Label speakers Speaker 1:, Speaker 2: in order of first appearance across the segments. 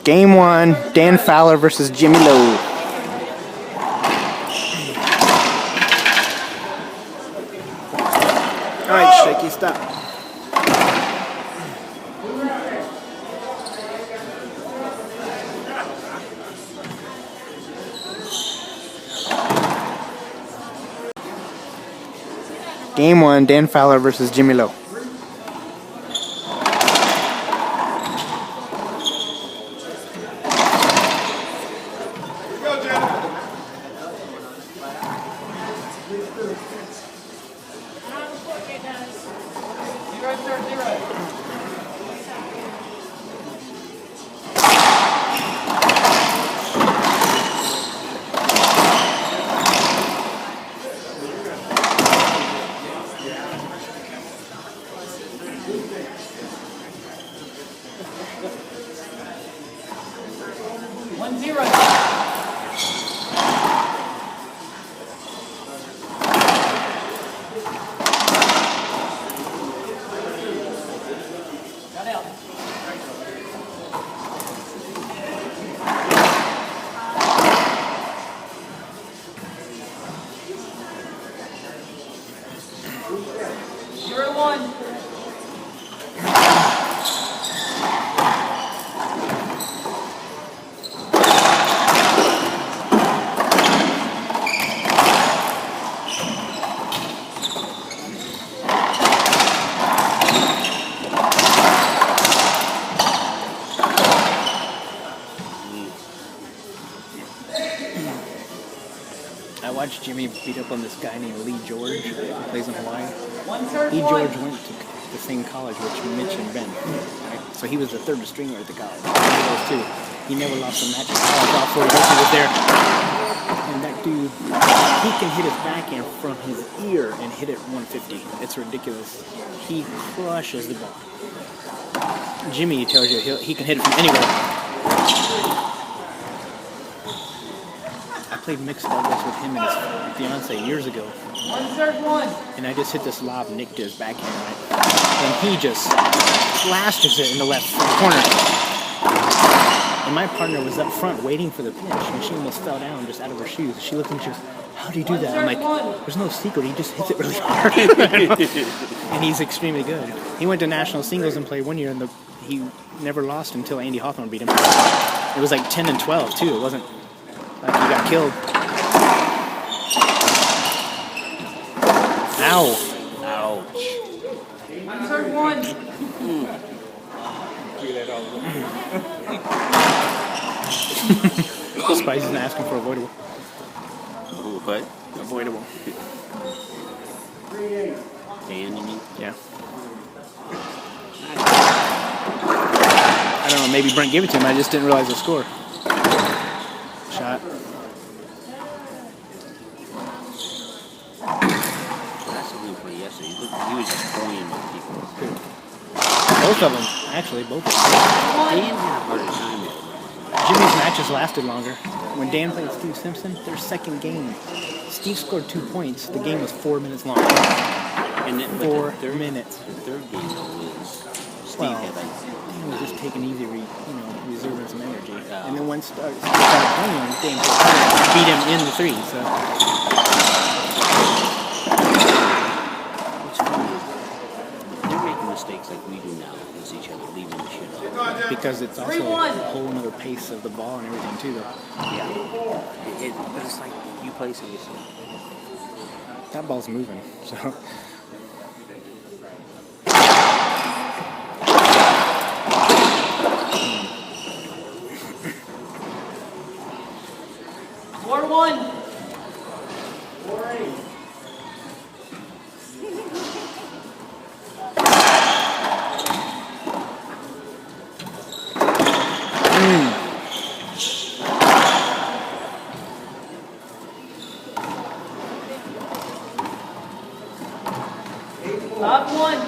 Speaker 1: Game 1, Dan Fowler versus Jimmy Lowe. Alright, Shaky, stop. Game 1, Dan Fowler versus Jimmy Lowe. I watched Jimmy beat up on this guy named Lee George, who plays in Hawaii. Lee George went to the same college which Mitch and Ben. Right? So he was the third stringer at the college. Those two. He never lost a match in college. Also, he was there. And that dude, he can hit his backhand from his ear and hit it 150. It's ridiculous. He crushes the ball. Jimmy tells you he can hit it from anywhere. I played mixed doubles with him and his fiance years ago. And I just hit this lob Nick to his backhand, right? And he just blasts it in the left corner. And my partner was up front waiting for the pitch, and she almost fell down just out of her shoes. She looked at me and she goes, "How do you do that?" I'm like, "There's no secret. He just hits it really hard." And he's extremely good. He went to national singles and played one year, and he never lost until Andy Hawthorne beat him. It was like 10 and 12 too. It wasn't like he got killed. Ow. Ouch. Third one. Spicy's asking for avoidable.
Speaker 2: What?
Speaker 1: Avoidable.
Speaker 2: Dan, you mean?
Speaker 1: Yeah. I don't know, maybe Brent gave it to him, I just didn't realize the score. Shot.
Speaker 2: That's the play yesterday. He was just playing with people.
Speaker 1: Both of them, actually, both of them.
Speaker 2: Dan had a harder time with it.
Speaker 1: Jimmy's matches lasted longer. When Dan played Steve Simpson, their second game, Steve scored 2 points. The game was 4 minutes long.
Speaker 2: And then,
Speaker 1: 4 minutes.
Speaker 2: The third game was Steve had like...
Speaker 1: Dan was just taking easy, reserving some energy. And then once Steve started playing, Dan beat him in the three. So.
Speaker 2: What's funny is they're making mistakes like we do now against each other, leaving the shit off.
Speaker 1: Because it's also a whole other pace of the ball and everything too, though.
Speaker 2: Yeah. But it's like you play so you see.
Speaker 1: That ball's moving, so.
Speaker 3: Top one.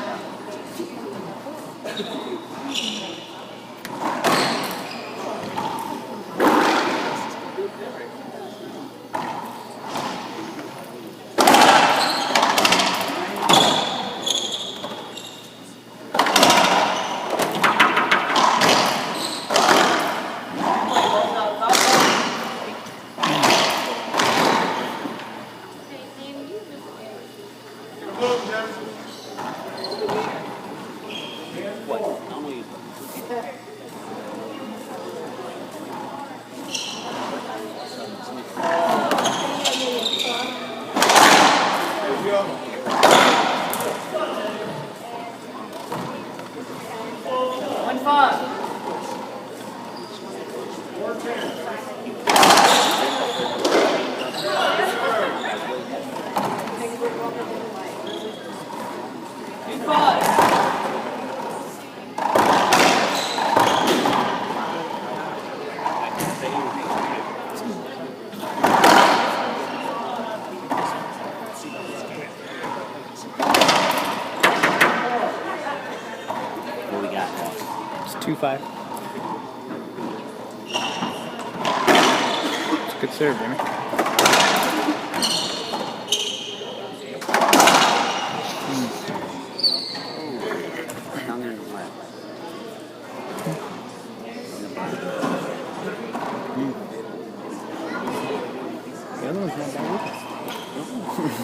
Speaker 2: What we got?
Speaker 1: It's 2-5. It's a good serve, Jimmy.
Speaker 2: Down there in the left.
Speaker 1: The other one's not bad either.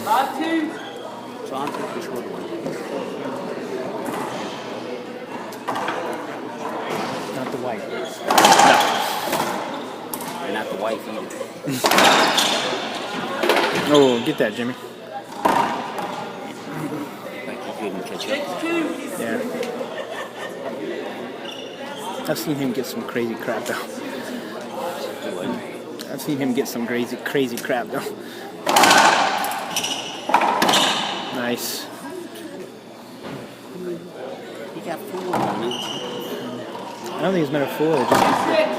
Speaker 3: 5-2.
Speaker 2: So I'll take the short one.
Speaker 1: Not the white.
Speaker 2: And not the wife either.
Speaker 1: Oh, get that, Jimmy.
Speaker 2: Like you couldn't catch up.
Speaker 3: 6-2.
Speaker 1: Yeah. I've seen him get some crazy crap though. I've seen him get some crazy crap though. Nice.
Speaker 2: He got fooled on it.
Speaker 1: I don't think he's been a fool.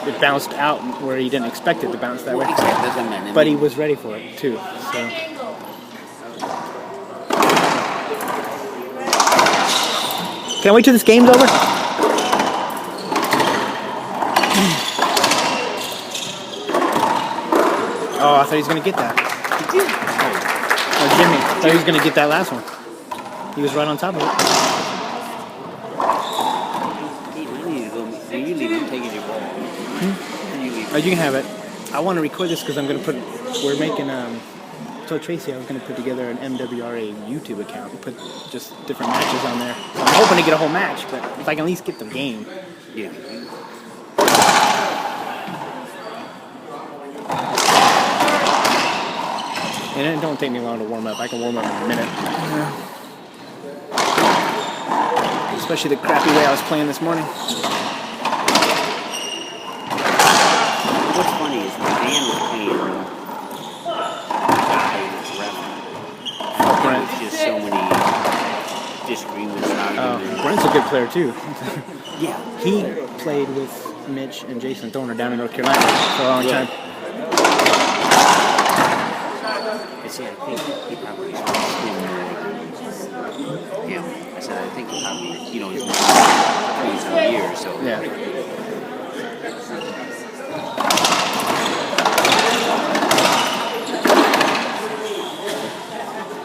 Speaker 1: It bounced out where he didn't expect it to bounce that way.
Speaker 2: Exactly, that's what I meant.
Speaker 1: But he was ready for it too. So. Can't wait till this game's over. Oh, I thought he was gonna get that. Oh, Jimmy. I thought he was gonna get that last one. He was right on top of it.
Speaker 2: You leave him taking your ball.
Speaker 1: Oh, you can have it. I want to record this because I'm gonna put. We're making So Tracy, I was gonna put together an MWRA YouTube account and put just different matches on there. So I'm hoping to get a whole match, but if I can at least get the game.
Speaker 2: Yeah.
Speaker 1: And it don't take me long to warm up. I can warm up in a minute. Especially the crappy way I was playing this morning.
Speaker 2: What's funny is when Dan was playing,
Speaker 1: Brent.
Speaker 2: there's just so many disagreements and arguments.
Speaker 1: Brent's a good player too.
Speaker 2: Yeah.
Speaker 1: He played with Mitch and Jason Thorner down in North Carolina for a long time.
Speaker 2: I said, I think he probably is yeah. I said, I think he probably, he's not playing some years, so.
Speaker 1: Yeah.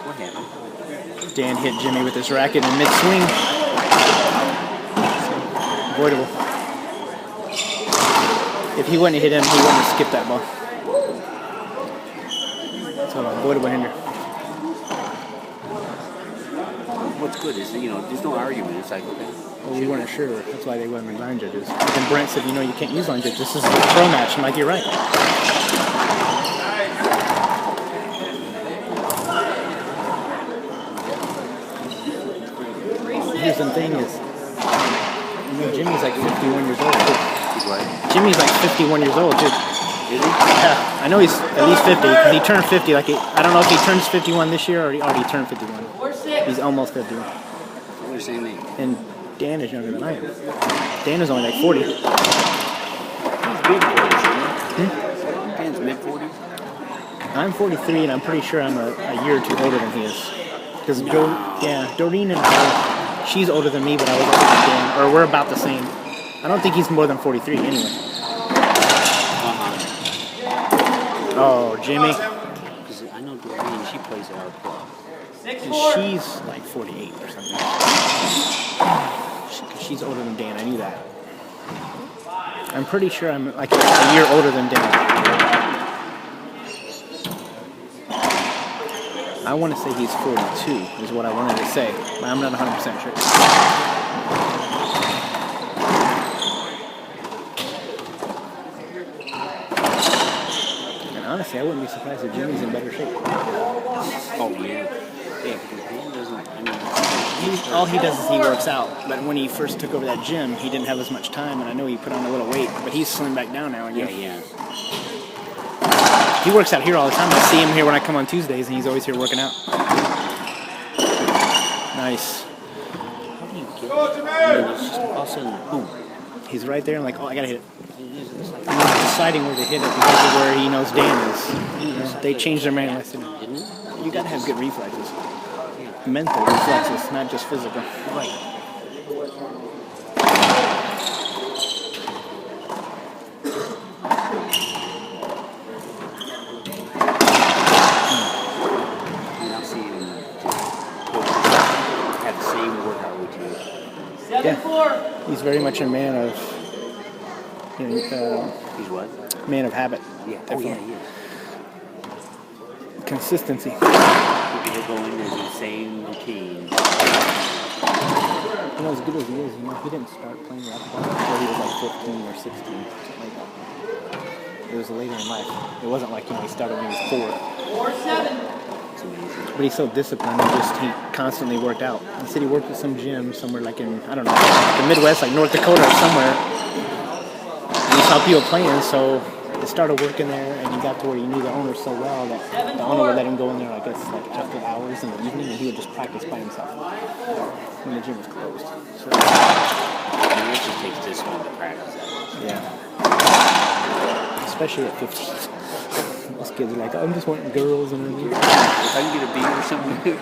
Speaker 2: What happened?
Speaker 1: Dan hit Jimmy with his racket in mid-swing. Avoidable. If he wouldn't have hit him, he wouldn't have skipped that ball. So, avoidable hinder.
Speaker 2: What's good is, there's no argument. It's like, okay.
Speaker 1: Well, we weren't sure. That's why they went with line judges. And Brent said, you can't use line judges. This is a pro match. I'm like, you're right. Here's the thing is, Jimmy's like 51 years old, too.
Speaker 2: He's what?
Speaker 1: Jimmy's like 51 years old, too.
Speaker 2: Is he?
Speaker 1: Yeah, I know he's at least 50, because he turned 50. I don't know if he turns 51 this year or he already turned 51. He's almost 51.
Speaker 2: We're the same age.
Speaker 1: And Dan is younger than I am. Dan is only like 40.
Speaker 2: He's mid-40s, Dan's mid-40s?
Speaker 1: I'm 43, and I'm pretty sure I'm a year or two older than he is. Because Doreen and I, she's older than me, but I was older than Dan. Or we're about the same. I don't think he's more than 43 anyway. Oh, Jimmy.
Speaker 2: Because I know Doreen, she plays at our club.
Speaker 1: And she's like 48 or something. She's older than Dan. I knew that. I'm pretty sure I'm like a year older than Dan. I want to say he's 42 is what I wanted to say, but I'm not 100% sure. honestly, I wouldn't be surprised if Jimmy's in better shape.
Speaker 2: Oh, yeah. Yeah, because Dan doesn't, I mean,
Speaker 1: All he does is he works out. But when he first took over that gym, he didn't have as much time, and I know he put on a little weight, but he's slimmed back down now again.
Speaker 2: yeah.
Speaker 1: He works out here all the time. I see him here when I come on Tuesdays, and he's always here working out. Nice.
Speaker 2: How do you get it? I mean, it's just all of a sudden, boom.
Speaker 1: He's right there, and like, oh, I gotta hit it. He's deciding where to hit it because of where he knows Dan is. You know, they changed their manual lesson.
Speaker 2: Didn't it?
Speaker 1: You gotta have good reflexes. Mental reflexes, not just physical.
Speaker 2: Right. Now see him have the same workout routine.
Speaker 3: 7-4.
Speaker 1: He's very much a man of,
Speaker 2: He's what?
Speaker 1: man of habit.
Speaker 2: Yeah. Oh, yeah,
Speaker 1: Definitely.
Speaker 2: he is.
Speaker 1: Consistency.
Speaker 2: He'll go in and do the same routine.
Speaker 1: You know, as good as he is, he didn't start playing racquetball until he was like 15 or 16, something like that. It was later in life. It wasn't like, he started when he was 4.
Speaker 3: 4-7.
Speaker 2: It's amazing.
Speaker 1: But he's so disciplined, he constantly worked out. He said he worked at some gym somewhere like in, I don't know, the Midwest, like North Dakota or somewhere. And he saw people playing, so he started working there, and he got to where he knew the owner so well that the owner would let him go in there, I guess, like after hours in the evening, and he would just practice by himself when the gym was closed. So,
Speaker 2: It actually takes discipline to practice that.
Speaker 1: yeah. Especially at 15. Most kids are like, I'm just wanting girls and everything.
Speaker 2: If I can get a beer or something.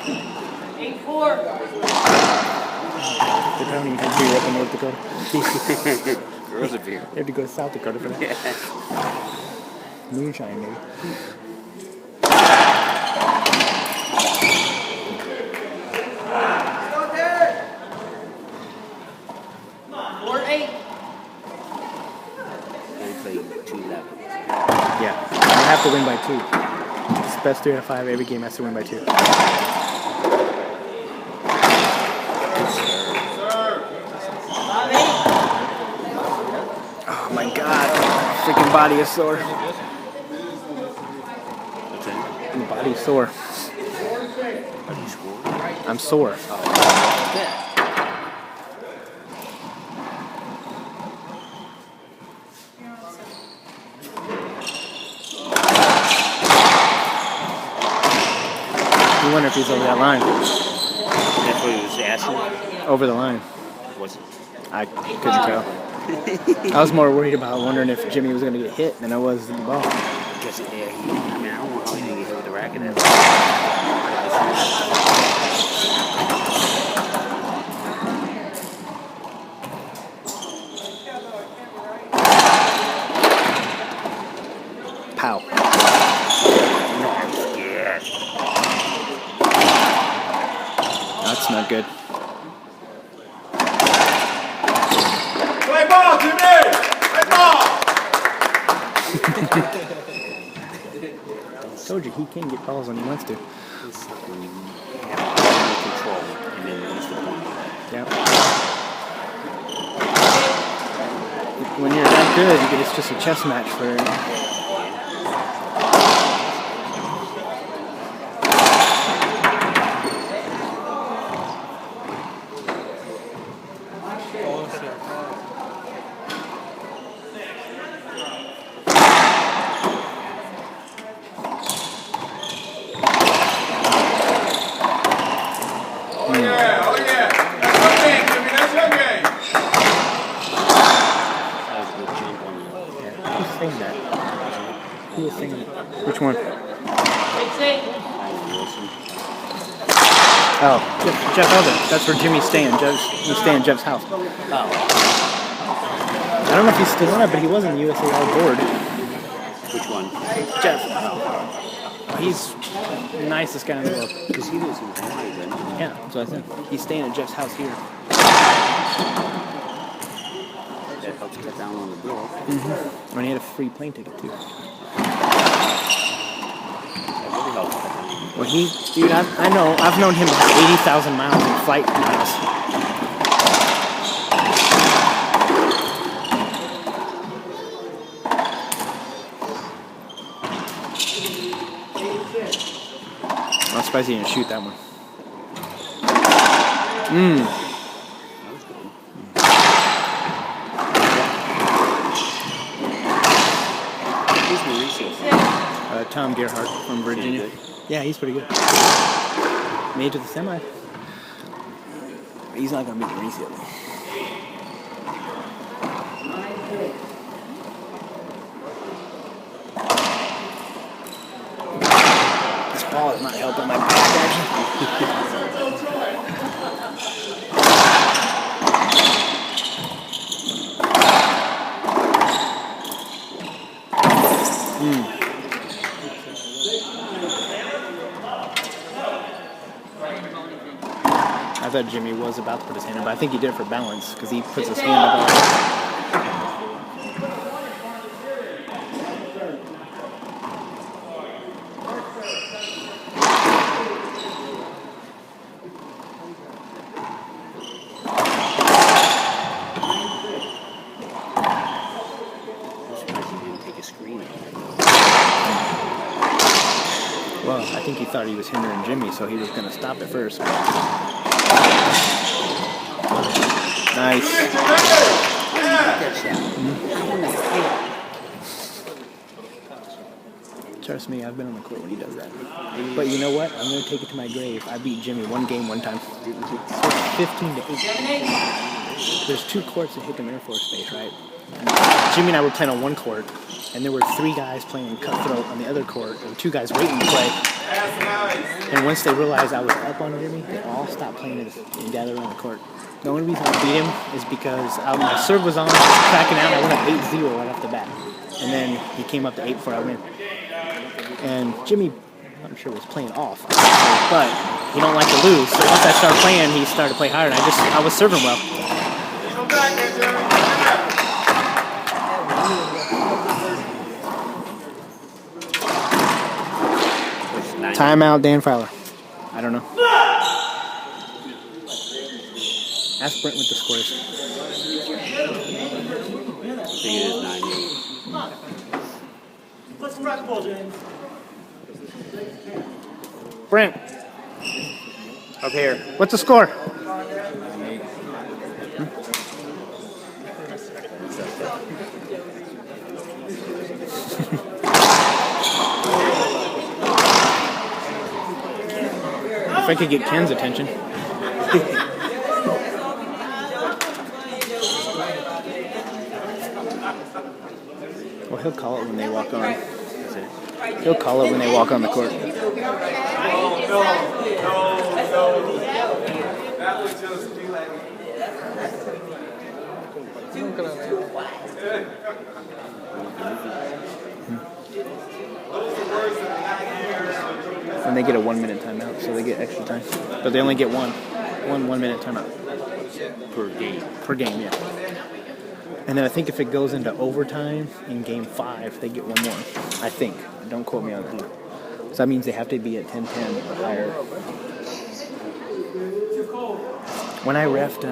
Speaker 3: 8-4.
Speaker 1: They probably even have beer up in North Dakota.
Speaker 2: Girls a beer.
Speaker 1: They have to go to South Dakota for that.
Speaker 2: Yeah.
Speaker 1: Moonshine, maybe.
Speaker 2: They play 2 levels.
Speaker 1: Yeah. You have to win by 2. It's the best 3 out of 5. Every game has to win by 2. Oh my god. Freaking body is sore.
Speaker 2: What's that?
Speaker 1: My body's sore.
Speaker 2: How do you score?
Speaker 1: I'm sore. I wonder if he's over that line.
Speaker 2: That's what he was asking?
Speaker 1: Over the line.
Speaker 2: Was it?
Speaker 1: I couldn't tell. I was more worried about wondering if Jimmy was going to get hit than I was in the ball.
Speaker 2: Because, yeah, I mean, I don't know how he didn't get hit with the racket.
Speaker 1: Pow. That's not good.
Speaker 4: Play ball, Jimmy! Play ball!
Speaker 1: Told you, he can get balls when he wants to.
Speaker 2: It's like when you have control and then lose the point.
Speaker 1: Yeah. When you're that good, it's just a chess match for.
Speaker 4: Oh yeah! That's your game, Jimmy, that's your game!
Speaker 2: That was a good jump on the
Speaker 1: Who's saying that? Who was saying that? Which one?
Speaker 3: 6-8.
Speaker 2: Wilson.
Speaker 1: Oh, Jeff Elder. That's where Jimmy's staying. He's staying at Jeff's house.
Speaker 2: Oh,
Speaker 1: I don't know if he's still on it, but he was in the USA All Board.
Speaker 2: which one?
Speaker 1: Jeff. He's the nicest guy in the world.
Speaker 2: Because he lives in Hawaii, doesn't he?
Speaker 1: Yeah, that's what I said. He's staying at Jeff's house here.
Speaker 2: That helps cut down on the bill.
Speaker 1: And he had a free plane ticket too.
Speaker 2: That really helps cut down.
Speaker 1: Well, dude, I know, I've known him about 80,000 miles in flight miles. surprised he didn't shoot that one.
Speaker 2: Who's Mauricio?
Speaker 1: Tom Gerhardt from Virginia. Yeah, he's pretty good. Made it to the semi. He's not going to beat Mauricio. This ball is not helping my back action. I thought Jimmy was about to put his hand in, but I think he did it for balance because he puts his hand up. Well, I think he thought he was hindering Jimmy, so he was going to stop it first. Nice. Trust me, I've been on the court when he does that. But you know what? I'm going to take it to my grave. I beat Jimmy one game one time. 15-8. There's 2 courts at Hickam Air Force Base, right? Jimmy and I were playing on one court, and there were 3 guys playing cutthroat on the other court, and 2 guys waiting to play. And once they realized I was up on Jimmy, they all stopped playing and gathered around the court. The only reason I beat him is because my serve was on, I was cracking out, and I went up 8-0 right off the bat. And then he came up to 8 before I win. And Jimmy, I'm sure, was playing off, but he don't like to lose. So once I started playing, he started to play higher, and I was serving well. Timeout, Dan Fowler. I don't know. Ask Brent what the score is.
Speaker 2: I think it is 9-8.
Speaker 3: Let's rock ball, James.
Speaker 1: Brent. Up here. What's the score? If I could get Ken's attention. Well, he'll call it when they walk on. He'll call it when they walk on the court.
Speaker 4: That was just be like.
Speaker 1: And they get a 1-minute timeout, so they get extra time. But they only get one 1-minute timeout.
Speaker 2: Per game.
Speaker 1: Per game, yeah. And then I think if it goes into overtime in game 5, they get one more. I think. Don't quote me on that. So that means they have to be at 10-10 or higher. When I reffed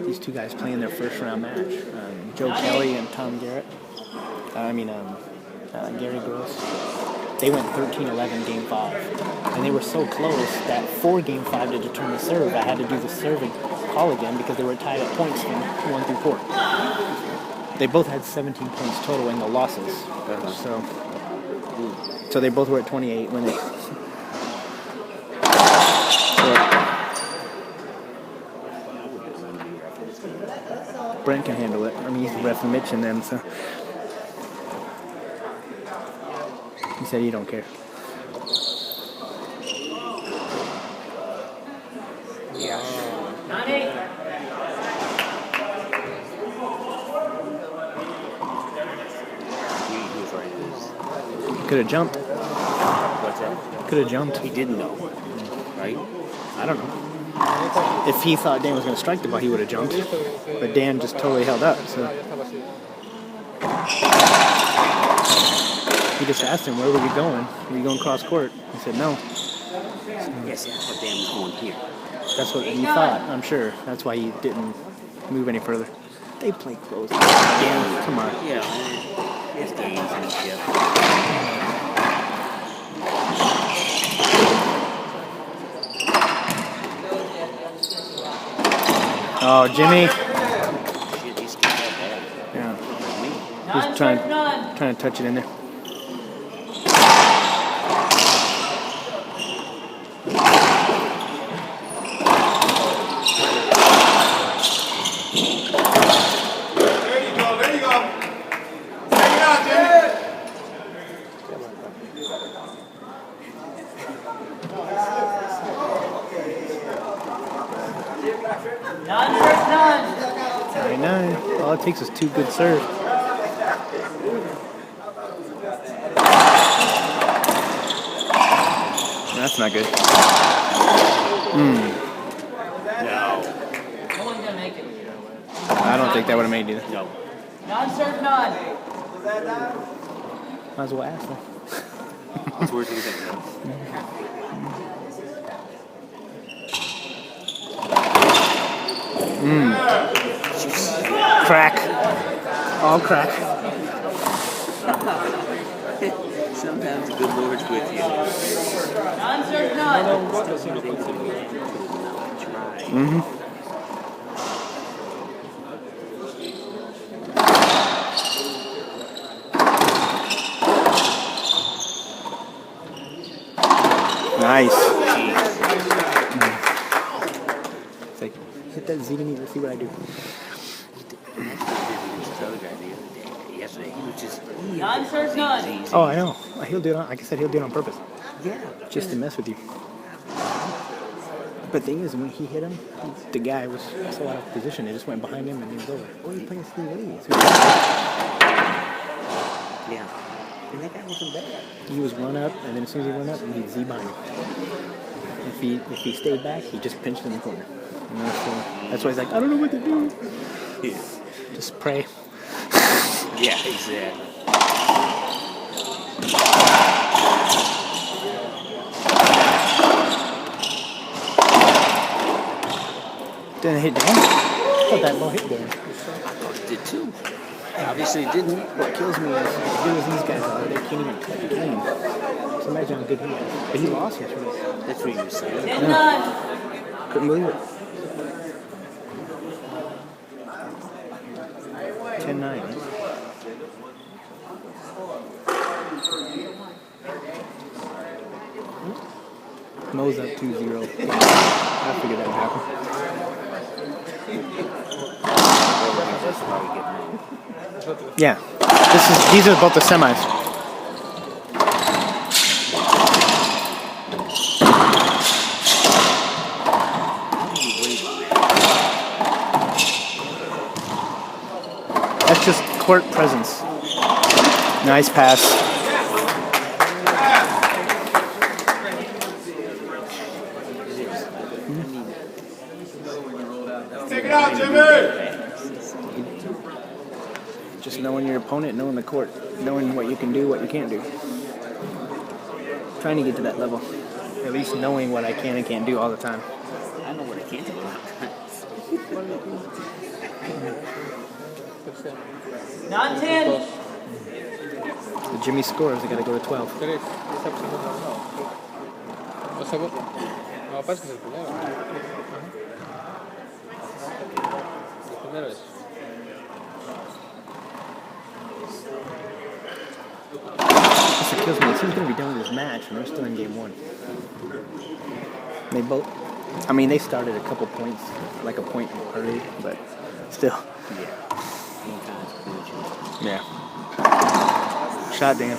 Speaker 1: these 2 guys playing their first round match, Joe Kelly and Tom Garrett, Gary Gross, they went 13-11 game 5. And they were so close that for game 5 to determine serve, I had to do the serving call again because they were tied at points from 1 through 4. They both had 17 points total in the losses. So they both were at 28 when they... Brent can handle it. I mean, he's reffing Mitch and them, so... He said he don't care. Could have jumped.
Speaker 2: What's that?
Speaker 1: Could have jumped.
Speaker 2: He didn't know, right?
Speaker 1: I don't know. If he thought Dan was going to strike the ball, he would have jumped. But Dan just totally held up. So he just asked him, "Where were you going? Were you going cross court?" He said, "No."
Speaker 2: Yes, that's what Dan was going here.
Speaker 1: That's what he thought. I'm sure. That's why he didn't move any further. They play close. Dan, come on.
Speaker 2: Yeah, it's games and shit.
Speaker 1: Oh, Jimmy.
Speaker 2: Shit, he's still that bad.
Speaker 1: Yeah. He's trying to touch it in there.
Speaker 4: There you go. Take it out, Jimmy.
Speaker 3: None.
Speaker 1: 99. All it takes is 2 good serves. That's not good.
Speaker 3: No one's gonna make it.
Speaker 1: I don't think that would have made it either.
Speaker 2: No.
Speaker 3: Non-serve, none.
Speaker 1: Might as well ask them.
Speaker 2: It's worse than you think.
Speaker 1: Crack. All crack.
Speaker 2: Sometimes the good Lord's with you.
Speaker 3: Non-serve, none.
Speaker 1: Mm-hmm. Nice. It's like, hit that Z to me, let's see what I do.
Speaker 2: Yesterday, he was just.
Speaker 3: Non-serve, none.
Speaker 1: Oh, I know. He'll do it on, like I said, he'll do it on purpose.
Speaker 2: Yeah.
Speaker 1: Just to mess with you. But the thing is, when he hit him, the guy was so out of position, they just went behind him and he was over. Oh, he's playing Steve Lee.
Speaker 2: Yeah. And that guy wasn't bad.
Speaker 1: He was run up, and then as soon as he run up, he'd Z behind him. If he stayed back, he just pinched in the corner. And that's why he's like, I don't know what to do.
Speaker 2: Yeah.
Speaker 1: Just pray.
Speaker 2: Yeah, exactly.
Speaker 1: Didn't hit down. I thought that ball hit there.
Speaker 2: I thought it did too. Obviously it didn't.
Speaker 1: What kills me is as good as these guys are, they can't even cut the game. So imagine how good he is. But he lost yesterday.
Speaker 2: That's what you were saying.
Speaker 3: And none.
Speaker 1: Couldn't believe it. 10-9, right? Mo's up 2-0. I figured that would happen. Yeah. These are both the semis. That's just court presence. Nice pass.
Speaker 4: Take it out, Jimmy.
Speaker 1: Just knowing your opponent, knowing the court, knowing what you can do, what you can't do. Trying to get to that level. At least knowing what I can and can't do all the time.
Speaker 2: I know what I can't do.
Speaker 3: Non-10.
Speaker 1: The Jimmy scores, they gotta go to 12. That's what kills me. It seems gonna be done with this match, and we're still in game 1. They both, I mean, they started a couple points, like a point early, but still. Yeah. Shot, Dan.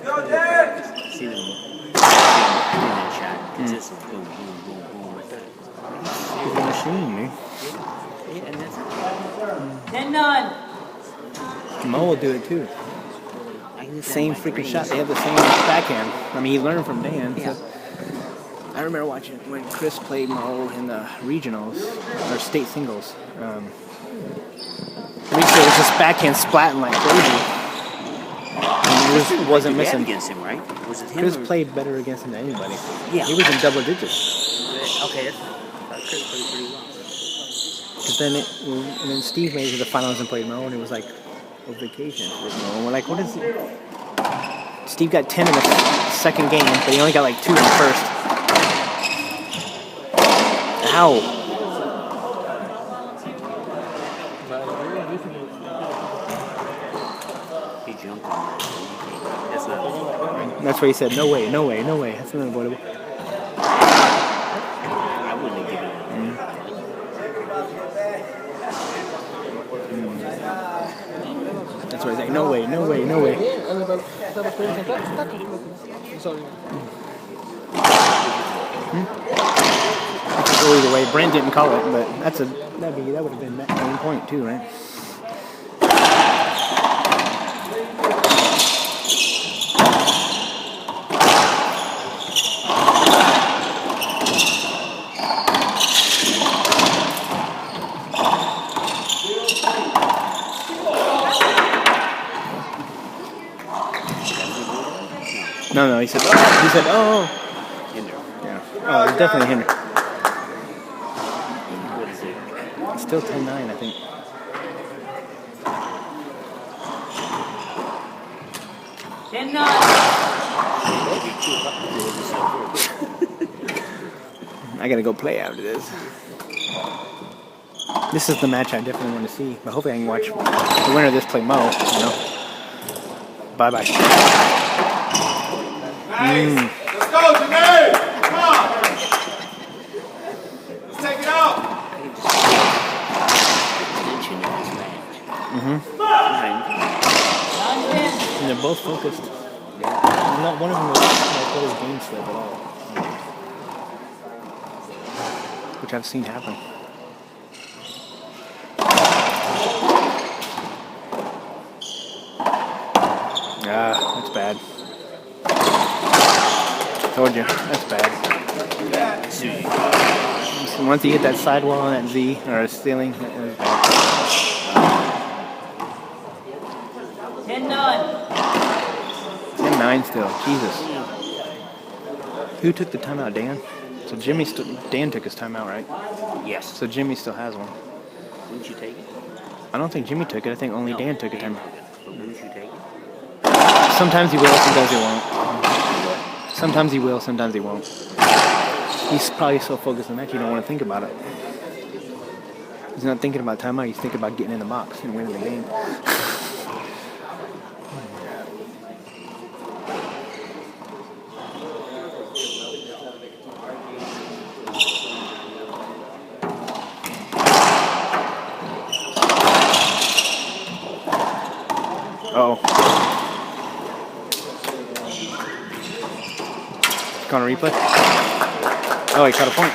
Speaker 4: Go, Dan.
Speaker 2: See them in that shot. Consistent. Boom, boom, boom, boom, like that.
Speaker 1: He's a machine, man.
Speaker 2: Yeah, and that's
Speaker 3: 10-9.
Speaker 1: Mo will do it too. Same freaking shot. They have the same backhand. I mean, he learned from Dan.
Speaker 2: Yeah.
Speaker 1: So. I remember watching when Chris played Mo in the regionals or state singles. It was just backhand splatting like crazy. And he wasn't missing.
Speaker 2: against him, right? Was it him?
Speaker 1: Chris
Speaker 2: or?
Speaker 1: played better against him than anybody.
Speaker 2: Yeah.
Speaker 1: He was in double digits.
Speaker 2: Okay, Chris played pretty well.
Speaker 1: But then Steve made it to the finals and played Mo, and it was like a vacation with Mo. And we're like, what is it? Steve got 10 in the second game, but he only got like 2 in the first. Ow.
Speaker 2: He jumped on that. That's not.
Speaker 1: That's why he said, no way, no way, no way. That's unavoidable.
Speaker 2: I wouldn't have given it.
Speaker 1: That's why he's like, no way, no way, no way. Well, either way, Brent didn't call it, but that would have been that main point too, right? No, he said, oh.
Speaker 2: Hinder.
Speaker 1: Yeah. Oh, it's definitely a hinder.
Speaker 2: What is it?
Speaker 1: It's still 10-9, I think. I gotta go play after this. This is the match I definitely want to see, but hopefully I can watch the winner of this play Mo, you know. Bye-bye.
Speaker 4: Nice. Let's go, Janae. Come on. Let's take it out.
Speaker 2: Tension in this match.
Speaker 1: And they're both focused. Not one of them will put his game slip at all. Which I've seen happen. That's bad. Told you, that's bad. So once you hit that sidewall on that Z, or ceiling, that was bad.
Speaker 3: 10-9.
Speaker 1: 10-9 still, Jesus. Who took the timeout, Dan? So Dan took his timeout, right?
Speaker 2: Yes.
Speaker 1: So Jimmy still has one.
Speaker 2: Wouldn't you take it?
Speaker 1: I don't think Jimmy took it, I think only Dan took a timeout.
Speaker 2: But wouldn't you take it?
Speaker 1: Sometimes he will, sometimes he won't. Sometimes he will, sometimes he won't. He's probably so focused on that he don't want to think about it. He's not thinking about timeout, he's thinking about getting in the box and winning the game. Uh-oh. Gonna replay? Oh, he caught a point.